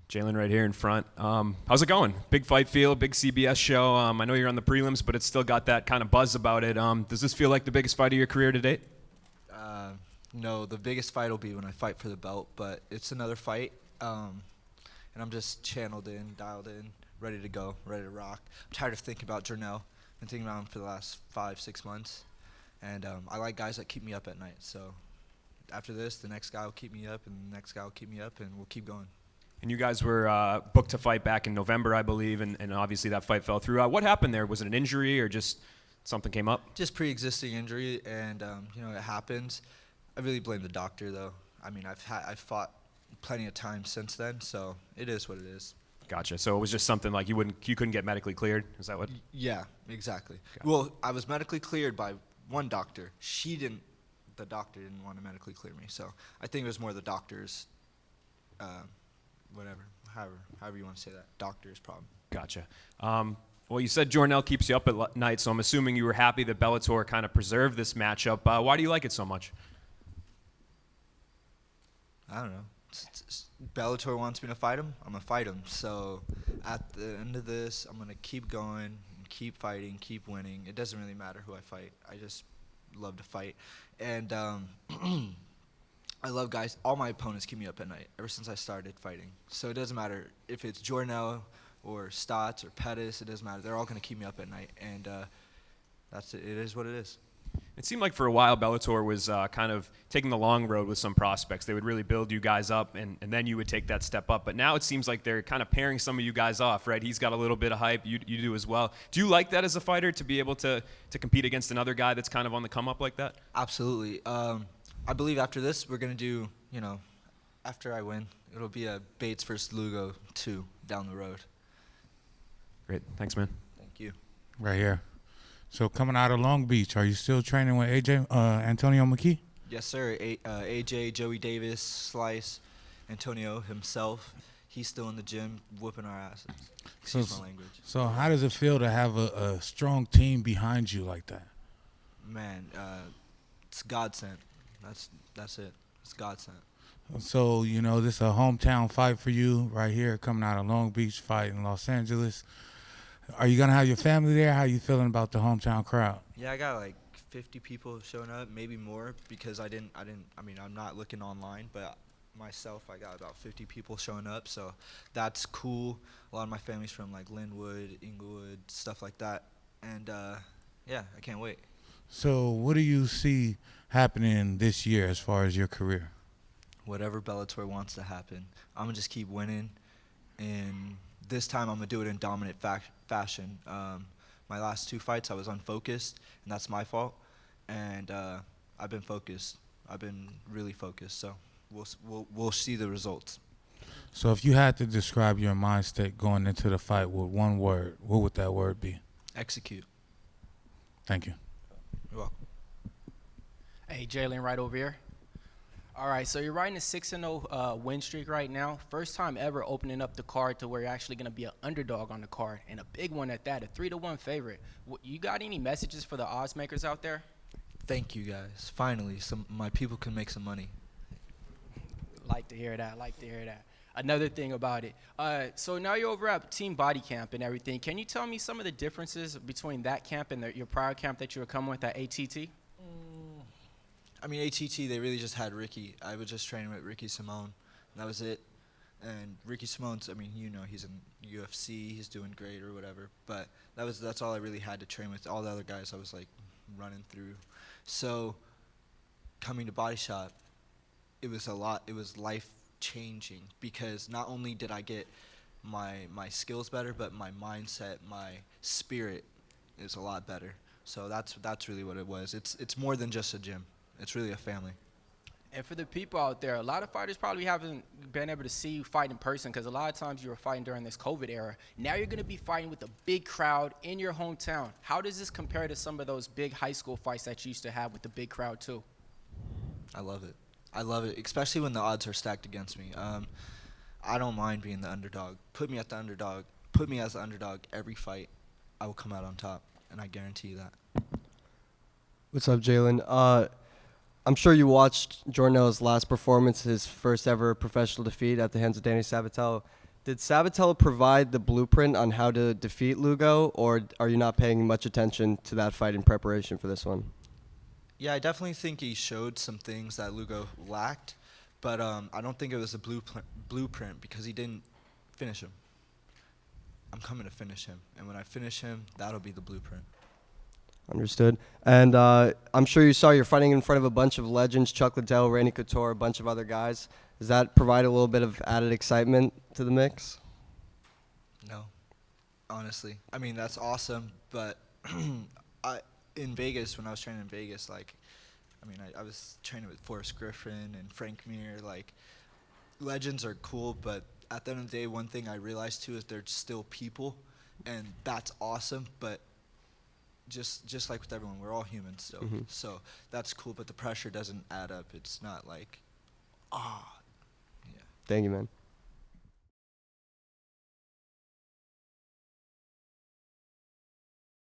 Jaylon right here in front. How's it going? Big fight feel, big CBS show. I know you're on the prelims, but it's still got that kind of buzz about it. Does this feel like the biggest fight of your career to date? No, the biggest fight will be when I fight for the belt, but it's another fight, and I'm just channeled in, dialed in, ready to go, ready to rock. I'm tired of thinking about Jornel. Been thinking about him for the last 5-6 months, and I like guys that keep me up at night. So after this, the next guy will keep me up, and the next guy will keep me up, and we'll keep going. And you guys were booked to fight back in November, I believe, and obviously that fight fell through. What happened there? Was it an injury or just something came up? Just pre-existing injury, and it happens. I really blame the doctor, though. I mean, I've fought plenty of times since then, so it is what it is. Gotcha. So it was just something like you couldn't get medically cleared? Is that what? Yeah, exactly. Gotcha. Well, I was medically cleared by one doctor. The doctor didn't want to medically clear me, so I think it was more the doctor's, however you want to say that, doctor's problem. Gotcha. Well, you said Jornel keeps you up at night, so I'm assuming you were happy that Bellator kind of preserved this matchup. Why do you like it so much? I don't know. Bellator wants me to fight him. I'm going to fight him. So at the end of this, I'm going to keep going, keep fighting, keep winning. It doesn't really matter who I fight. I just love to fight. And I love guys. All my opponents keep me up at night ever since I started fighting. So it doesn't matter if it's Jornel or Stotts or Pettis. It doesn't matter. They're all going to keep me up at night. And that's it. It is what it is. It seemed like for a while Bellator was kind of taking the long road with some prospects. They would really build you guys up, and then you would take that step up. But now it seems like they're kind of pairing some of you guys off, right? He's got a little bit of hype. You do as well. Do you like that as a fighter, to be able to compete against another guy that's kind of on the come up like that? Absolutely. I believe after this we're going to do, after I win, it'll be a Bates versus Lugo 2 down the road. Great. Thanks, man. Thank you. Right here. So coming out of Long Beach, are you still training with AJ, Antonio McKee? Yes, sir. AJ, Joey Davis, Slice, Antonio himself. He's still in the gym whooping our asses. Excuse my language. So how does it feel to have a strong team behind you like that? Man, it's God sent. That's it. It's God sent. So, this is a hometown fight for you right here, coming out of Long Beach, fight in Los Angeles. Are you going to have your family there? How are you feeling about the hometown crowd? Yeah, I got like 50 people showing up, maybe more, because I'm not looking online, but myself, I got about 50 people showing up, so that's cool. A lot of my family's from like Inglewood, stuff like that, and yeah, I can't wait. So what do you see happening this year as far as your career? Whatever Bellator wants to happen. I'm going to just keep winning, and this time I'm going to do it in dominant fashion. My last 2 fights I was unfocused, and that's my fault, and I've been focused. I've been really focused, so we'll see the results. So if you had to describe your mind state going into the fight with one word, what would that word be? Execute. Thank you. You're welcome. Hey, Jaylon, right over here. All right, so you're riding a 6-0 win streak right now. First time ever opening up the card to where you're actually going to be an underdog on the card, and a big one at that, a 3-1 favorite. You got any messages for the odds makers out there? Thank you, guys. Finally, my people can make some money. Like to hear that. Another thing about it. So now you're over at Team Body Camp and everything. Can you tell me some of the differences between that camp and your prior camp that you were coming with at ATT? I mean, ATT, they really just had Ricky. I was just training with Ricky Simone, and that was it. And Ricky Simone's, he's in UFC, he's doing great or whatever. But that's all I really had to train with. All the other guys I was, like, running through. So coming to Body Shop, it was a lot. It was life-changing because not only did I get my skills better, but my mindset, my spirit is a lot better. So that's really what it was. It's more than just a gym. It's really a family. And for the people out there, a lot of fighters probably haven't been able to see you fight in person because a lot of times you were fighting during this COVID era. Now you're going to be fighting with a big crowd in your hometown. How does this compare to some of those big high school fights that you used to have with the big crowd too? I love it, especially when the odds are stacked against me. I don't mind being the underdog. Put me as the underdog every fight. I will come out on top, and I guarantee you that. What's up, Jaylon? I'm sure you watched Jornel's last performance, his first ever professional defeat at the hands of Danny Sabatel. Did Sabatella provide the blueprint on how to defeat Lugo, or are you not paying much attention to that fight in preparation for this one? Yeah, I definitely think he showed some things that Lugo lacked, but I don't think it was a blueprint because he didn't finish him. I'm coming to finish him, and when I finish him, that'll be the blueprint. Understood. And I'm sure you saw you're fighting in front of a bunch of legends, Chuck Liddell, Randy Couture, a bunch of other guys. Does that provide a little bit of added excitement to the mix? No, honestly. I mean, that's awesome, but in Vegas, when I was training in Vegas, I was training with Forrest Griffin and Frank Mir. Legends are cool, but at the end of the day, one thing I realized too is they're still people, and that's awesome, but just like with everyone, we're all humans still. Mm-hmm. So that's cool, but the pressure doesn't add up. It's not like, yeah. Thank you, man.